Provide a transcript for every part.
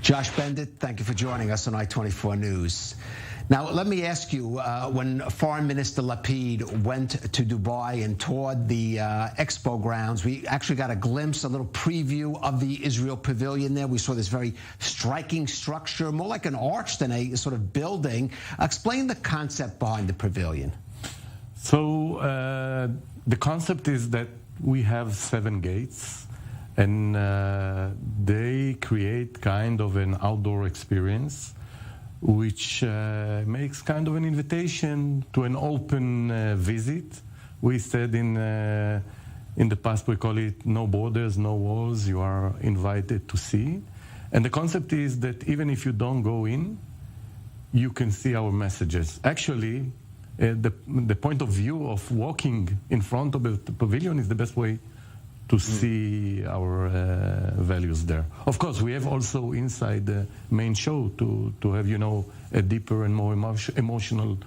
Josh Bendit, thank you for joining us on I-24 News. Now, let me ask you, when Foreign Minister Lapid went to Dubai and toured the Expo grounds, we actually got a glimpse, a little preview of the Israel Pavilion there. We saw this very striking structure, more like an arch than a sort of building. Explain the concept behind the pavilion. So the concept is that we have 7 gates, and they create kind of an outdoor experience, which makes kind of an invitation to an open visit. We said in the past, we call it no borders, no walls, you are invited to see. And the concept is that even if you don't go in, you can see our messages. Actually, the point of view of walking in front of the pavilion is the best way to see our values there. Of course, we have also inside the main show to have, you know, a deeper and more emotional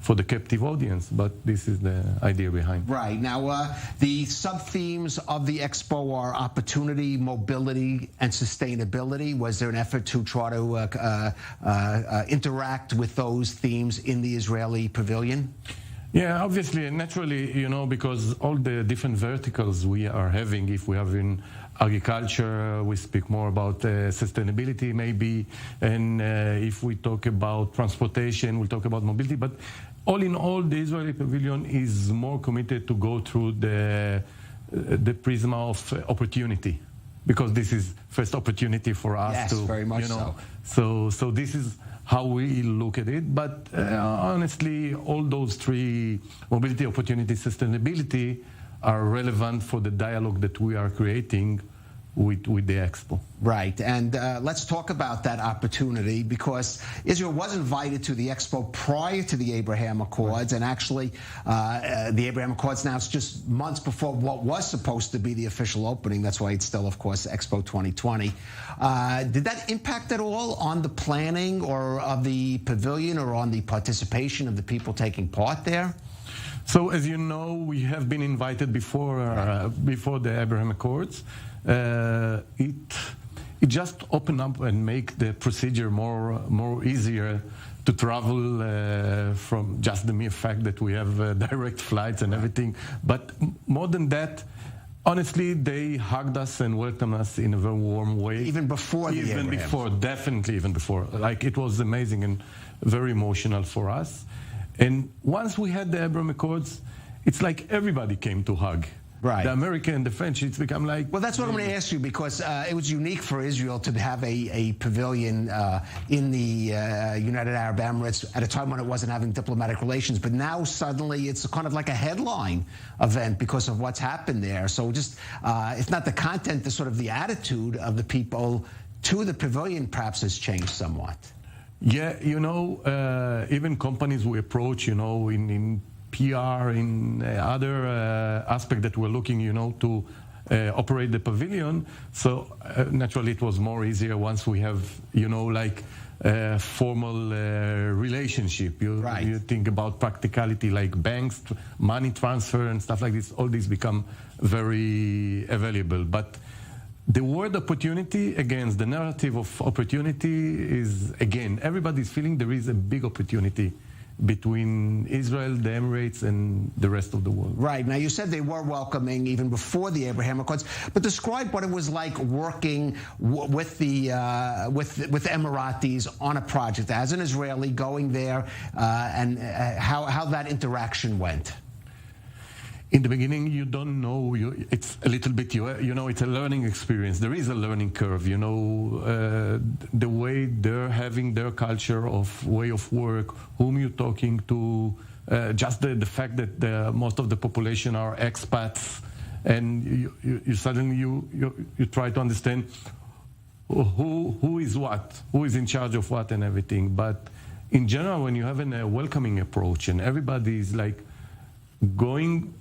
for the captive audience, but this is the idea behind. Right. Now, the sub-themes of the Expo are opportunity, mobility, and sustainability. Was there an effort to try to interact with those themes in the Israeli pavilion? Yeah, obviously and naturally, you know, because all the different verticals we are having, if we have in agriculture, we speak more about sustainability maybe, and if we talk about transportation, we'll talk about mobility, but all in all, the Israeli Pavilion is more committed to go through the prism of opportunity, because this is first opportunity for us to, very much, you know, so this is how we look at it. But honestly, all those 3, mobility, opportunity, sustainability, are relevant for the dialogue that we are creating with the Expo. Right, and let's talk about that opportunity, because Israel was invited to the Expo prior to the Abraham Accords, and actually the Abraham Accords announced just months before what was supposed to be the official opening. That's why it's still, of course, Expo 2020. Did that impact at all on the planning or of the pavilion or on the participation of the people taking part there? So, as you know, we have been invited before the Abraham Accords. It just opened up and make the procedure more easier to travel from just the mere fact that we have direct flights and everything. But more than that, honestly, they hugged us and welcomed us in a very warm way. Even before the Abraham. Even before, definitely even before. Like, it was amazing and very emotional for us. And once we had the Abraham Accords, it's like everybody came to hug. Right. The American and the French, it's become like... Well, that's what I'm going to ask you, because it was unique for Israel to have a pavilion in the United Arab Emirates at a time when it wasn't having diplomatic relations. But now suddenly it's kind of like a headline event because of what's happened there. So just, if not the content, the sort of the attitude of the people to the pavilion perhaps has changed somewhat. Yeah, you know, even companies we approach, you know, in PR, in other aspect that we're looking, you know, to operate the pavilion. So naturally it was more easier once we have, you know, like a formal relationship. You think about practicality, like banks, money transfer and stuff like this. All these become very available. But the word opportunity, again, the narrative of opportunity is, again, everybody's feeling there is a big opportunity between Israel, the Emirates, and the rest of the world. Right. Now, you said they were welcoming even before the Abraham Accords, but describe what it was like working with the Emiratis on a project as an Israeli, going there, and how that interaction went. In the beginning, you don't know. It's a little bit, you know, it's a learning experience. There is a learning curve, you know, the way they're having their culture of way of work, whom you're talking to, just the fact that most of the population are expats, and you suddenly you try to understand who is what, who is in charge of what and everything. But in general, when you have a welcoming approach and everybody is like going,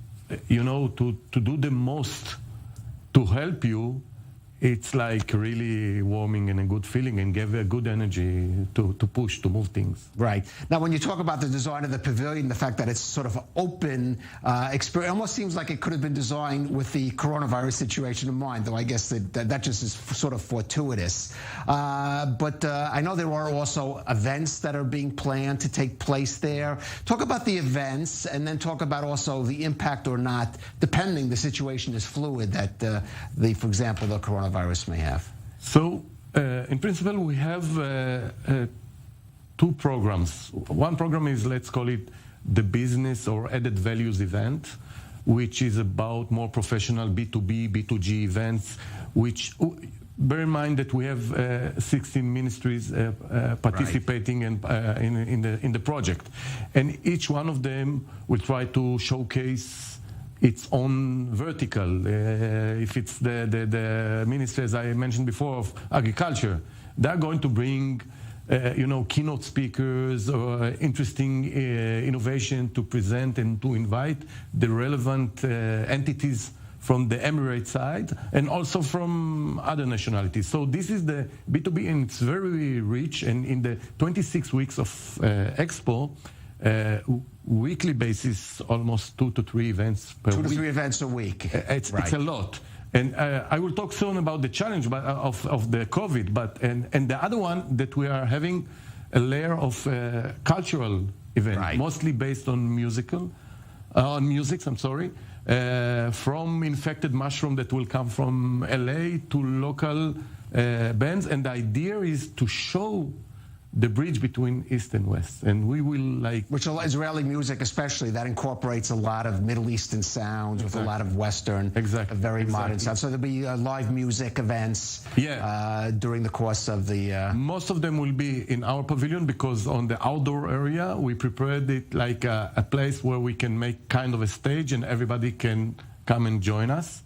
you know, to do the most to help you, it's like really warming and a good feeling and give a good energy to push, to move things. Right. Now, when you talk about the design of the pavilion, the fact that it's sort of open experience, it almost seems like it could have been designed with the coronavirus situation in mind, though I guess that just is sort of fortuitous. But I know there are also events that are being planned to take place there. Talk about the events and then talk about also the impact or not, depending, the situation is fluid, that for example, the coronavirus may have. So, in principle, we have two programs. One program is, let's call it the business or added values event, which is about more professional B2B, B2G events, which, bear in mind that we have 16 ministries participating in the project. And each one of them will try to showcase its own vertical. If it's the ministry, as I mentioned before, of agriculture, they're going to bring keynote speakers or interesting innovation to present and to invite the relevant entities from the Emirate side and also from other nationalities. So this is the B2B, and it's very rich. And in the 26 weeks of Expo, weekly basis, almost 2 to 3 events per week. 2 to 3 events a week. It's a lot. And I will talk soon about the challenge of the COVID. And the other one, that we are having a layer of cultural event, mostly based on music. From infected mushroom that will come from LA to local bands. And the idea is to show the bridge between East and West, and we will which Israeli music, especially, that incorporates a lot of Middle Eastern sounds with a lot of Western, very modern sounds. So there'll be live music events during the course of the. Most of them will be in our pavilion, because on the outdoor area we prepared it like a place where we can make kind of a stage and everybody can come and join us.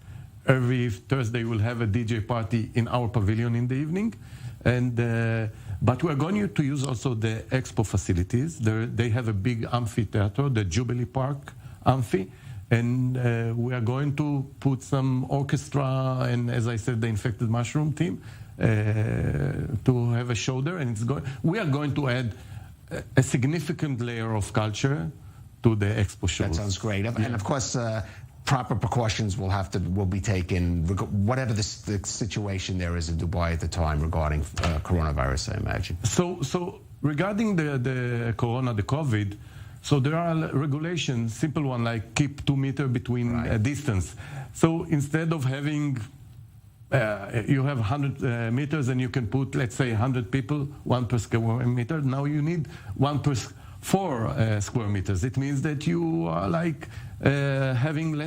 Every Thursday we'll have a DJ party in our pavilion in the evening, and. But we are going to use also the Expo facilities. They have a big amphitheater, the Jubilee Park Amphi, and we are going to put some orchestra and, as I said, the infected mushroom team to have a show there. And we are going to add a significant layer of culture to the Expo shows. That sounds great. Yeah. And of course, proper precautions will be taken, whatever the situation there is in Dubai at the time regarding coronavirus, I imagine. So regarding the COVID, so there are regulations, simple one, like keep 2 meters between distance. So instead of having, you have 100 meters and you can put, let's say, 100 people, 1 per square meter. Now you need 1 per 4 square meters. It means that you are like having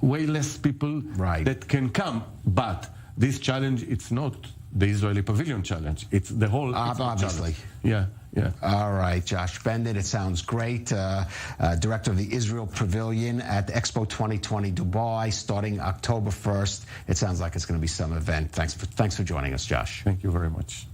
way less people that can come. But this challenge, it's not the Israeli Pavilion challenge. It's the whole obviously. Challenge. Yeah. All right, Josh Bendit, it sounds great. Director of the Israel Pavilion at Expo 2020 Dubai, starting October 1st. It sounds like it's going to be some event. Thanks for joining us, Josh. Thank you very much.